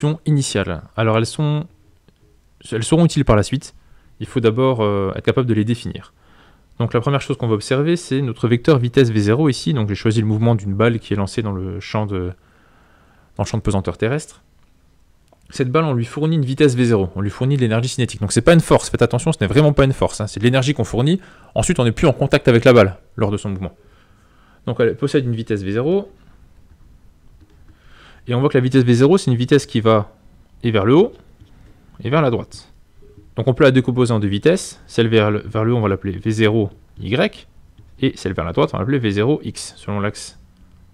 questions initiales. Alors elles seront utiles par la suite. Il faut d'abord être capable de les définir. Donc la première chose qu'on va observer, c'est notre vecteur vitesse V0 ici. Donc j'ai choisi le mouvement d'une balle qui est lancée dans le champ de pesanteur terrestre. Cette balle, on lui fournit une vitesse V0, on lui fournit de l'énergie cinétique. Donc c'est pas une force, faites attention, ce n'est vraiment pas une force, hein. C'est de l'énergie qu'on fournit. Ensuite, on n'est plus en contact avec la balle lors de son mouvement. Donc elle possède une vitesse V0. Et on voit que la vitesse V0, c'est une vitesse qui va et vers le haut et vers la droite. Donc on peut la décomposer en deux vitesses. Celle vers le haut, on va l'appeler V0Y. Et celle vers la droite, on va l'appeler V0X, selon l'axe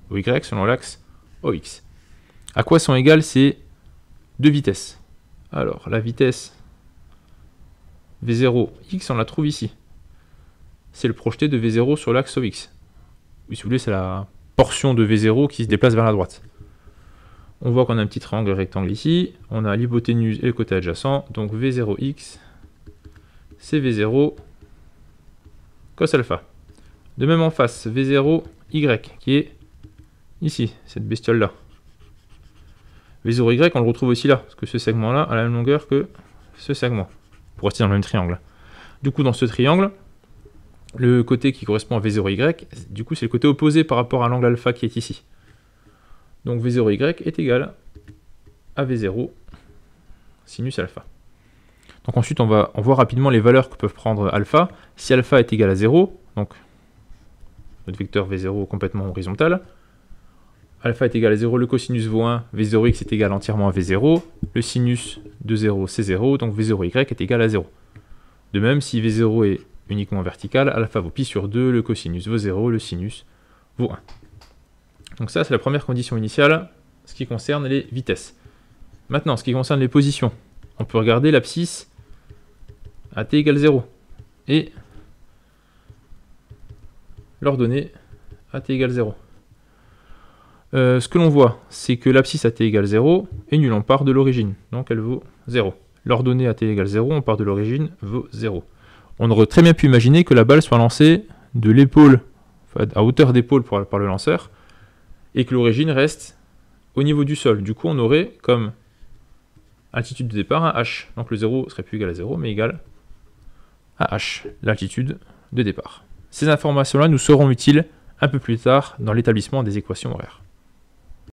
OY, selon l'axe OX. À quoi sont égales ces deux vitesses? Alors, la vitesse V0X, on la trouve ici. C'est le projeté de V0 sur l'axe OX. Oui, si vous voulez, c'est la portion de V0 qui se déplace vers la droite. On voit qu'on a un petit triangle rectangle ici. On a l'hypoténuse et le côté adjacent. Donc V0X, c'est V0 cos alpha. De même en face, V0Y, qui est ici, cette bestiole-là. V0Y, on le retrouve aussi là, parce que ce segment-là a la même longueur que ce segment, pour rester dans le même triangle. Du coup, dans ce triangle, le côté qui correspond à V0Y, du coup, c'est le côté opposé par rapport à l'angle alpha qui est ici. Donc V0Y est égal à V0 sinus alpha. Donc ensuite, on voit rapidement les valeurs que peuvent prendre alpha. Si alpha est égal à 0, donc notre vecteur V0 complètement horizontal, alpha est égal à 0, le cosinus vaut 1, V0x est égal entièrement à V0, le sinus de 0 c'est 0, donc V0y est égal à 0. De même, si V0 est uniquement vertical, alpha vaut pi sur 2, le cosinus vaut 0, le sinus vaut 1. Donc ça, c'est la première condition initiale, ce qui concerne les vitesses. Maintenant, ce qui concerne les positions, on peut regarder l'abscisse à t égale 0 et l'ordonnée à t égale 0. Ce que l'on voit, c'est que l'abscisse à t égale 0 est nulle, on part de l'origine, donc elle vaut 0. L'ordonnée à t égale 0, on part de l'origine, vaut 0. On aurait très bien pu imaginer que la balle soit lancée de l'épaule, enfin, à hauteur d'épaule par le lanceur, et que l'origine reste au niveau du sol. Du coup, on aurait comme altitude de départ un h. Donc le 0 serait plus égal à 0, mais égal à h, l'altitude de départ. Ces informations-là nous seront utiles un peu plus tard dans l'établissement des équations horaires.